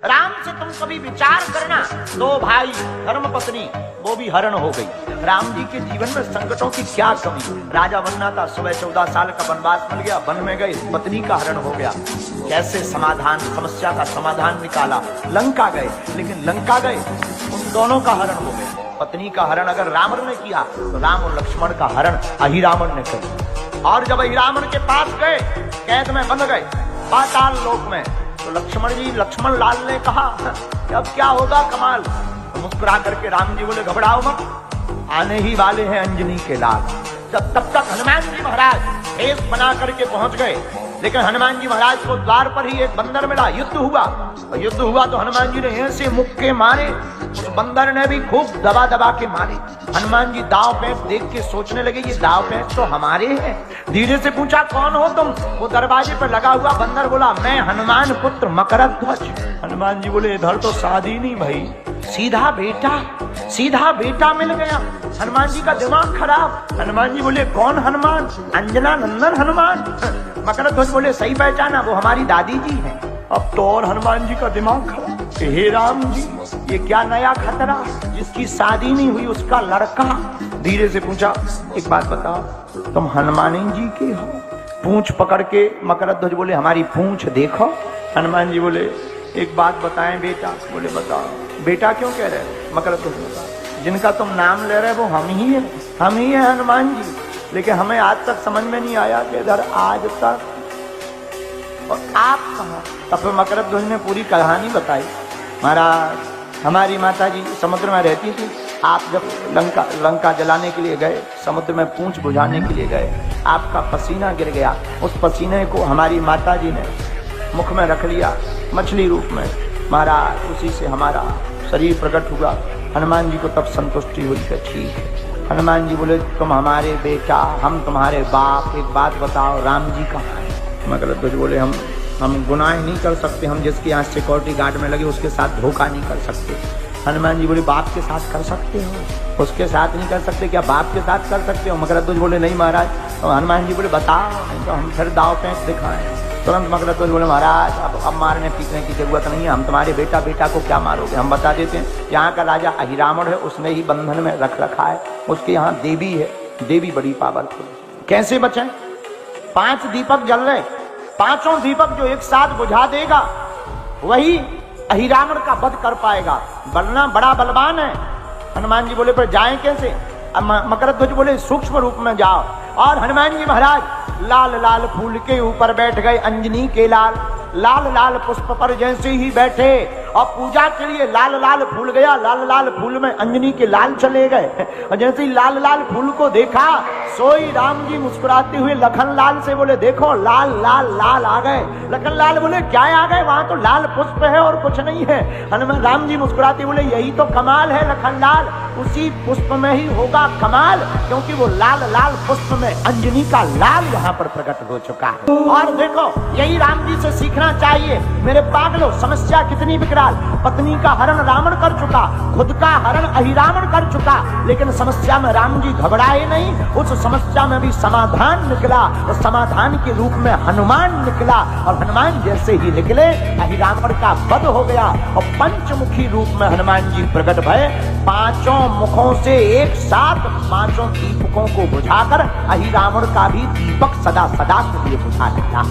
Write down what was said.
राम से तुम कभी विचार करना, दो भाई धर्म पत्नी वो भी हरण हो गई। राम जी के जीवन में संकटों की क्या कमी। राजा बनना था, सुबह 14 साल का वनवास मिल गया, वन में गए, पत्नी का हरण हो गया। कैसे समाधान, समस्या का समाधान निकाला। लंका गए, लेकिन लंका गए उन दोनों का हरण हो गया। पत्नी का हरण अगर रावण ने किया तो राम और लक्ष्मण का हरण अहिरावण ने किया। और जब अहिरावण के पास गए, कैद में बंद गए पाताल लोक में, तो लक्ष्मण लाल ने कहा कि अब क्या होगा कमाल। तो मुस्कुरा करके राम जी बोले घबराओ मत, आने ही वाले हैं अंजनी के लाल। जब तब तक हनुमान जी महाराज भेष बना करके पहुंच गए, लेकिन हनुमान जी महाराज को द्वार पर ही एक बंदर मिला। युद्ध हुआ, और युद्ध हुआ तो हनुमान जी ने ऐसे मुक्के मारे, उस बंदर ने भी खूब दबा दबा के मारे। हनुमान जी दाव पेंच देख के सोचने लगे ये दाव पेंच तो हमारे हैं। धीरे से पूछा कौन हो तुम। वो दरवाजे पर लगा हुआ बंदर बोला मैं हनुमान पुत्र मकरध्वज। हनुमान जी बोले इधर तो शादी नहीं भाई, सीधा बेटा मिल गया। हनुमान जी का दिमाग खराब। हनुमान जी बोले कौन हनुमान? अंजना नंदन हनुमान। मकरध्वज बोले सही पहचाना, वो हमारी दादी जी हैं। अब तो और हनुमान जी का दिमाग खराब। हे राम जी, ये क्या नया खतरा, जिसकी शादी नहीं हुई उसका लड़का। धीरे से पूछा एक बात बताओ, तुम हनुमान जी के हो? पूंछ पकड़ के मकरध्वज बोले हमारी पूंछ देखो। हनुमान जी बोले एक बात बताएं बेटा। बोले बताओ। बेटा क्यों कह रहे हो? मकरध्वज बताओ जिनका तुम नाम ले रहे हो वो हम ही हैं हनुमान जी। लेकिन हमें आज तक समझ में नहीं आया कि इधर आज तक और आप कहाँ। तब फिर मकरध्वज ने पूरी कहानी बताई। महाराज हमारी माता जी समुद्र में रहती थी, आप जब लंका जलाने के लिए गए, समुद्र में पूंछ बुझाने के लिए गए, आपका पसीना गिर गया। उस पसीने को हमारी माता जी ने मुख में रख लिया मछली रूप में। महाराज उसी से हमारा शरीर प्रकट हुआ। हनुमान जी को तब संतुष्टि हुई कि ठीक है। हनुमान जी बोले तुम हमारे बेटा, हम तुम्हारे बाप। एक बात बताओ राम जी कहाँ है? मकरध्वज बोले हम गुनाह नहीं कर सकते, हम जिसके यहाँ सिक्योरिटी गार्ड में लगे उसके साथ धोखा नहीं कर सकते। हनुमान जी बोले बाप के साथ कर सकते हो, उसके साथ नहीं कर सकते क्या? बाप के साथ कर सकते हो? मकरध्वज बोले नहीं महाराज। तो हनुमान जी बोले बताओ, नहीं तो हम फिर दाव पेंच दिखाएं। तुरंत मकरध्वज बोले महाराज अब मारने पीटने की जरूरत नहीं है, हम तुम्हारे बेटा को क्या मारोगे, हम बता देते हैं। यहाँ का राजा अहिरावण है, उसने ही बंधन में रख रखा है। उसके यहाँ देवी है, देवी बड़ी पावरफुल। कैसे बचें? 5 दीपक जल रहे, 5 दीपक जो एक साथ बुझा देगा वही अहिरावण का वध कर पाएगा, वरना बड़ा बलवान है। हनुमान जी बोले पर जाएं कैसे? मकरध्वज बोले सूक्ष्म रूप में जाओ। और हनुमान जी महाराज लाल फूल के ऊपर बैठ गए, अंजनी के लाल पुष्प पर जैसे ही बैठे और पूजा के लिए लाल फूल गया, लाल फूल में अंजनी के लाल चले गए। और जैसे ही लाल फूल को देखा, सोई राम जी मुस्कुराते हुए लखन लाल से बोले देखो लाल आ गए। लखन लाल बोले क्या आ गए? वहां तो लाल पुष्प है और कुछ नहीं है। हनुमान राम जी मुस्कुराते बोले यही तो कमाल है लखन लाल, उसी पुष्प में ही होगा कमाल, क्योंकि वो लाल पुष्प में अंजनी का लाल यहाँ पर प्रकट हो चुका है। और देखो यही राम जी से सीखना चाहिए। मेरे पागलों, समस्या कितनी विकराल। पत्नी का हरण रावण कर चुका, खुद का हरण अहिरावण कर चुका, लेकिन समस्या में राम जी घबराए नहीं। उस समस्या में भी समाधान निकला, और समाधान के रूप में हनुमान निकला। और हनुमान जैसे ही निकले अहिरावण का वध हो गया, और पंचमुखी रूप में हनुमान जी प्रकट भये। 5 मुखों से एक साथ 5 दीपकों को बुझाकर अहिरावण का भी दीपक सदा के लिए बुझा डाला।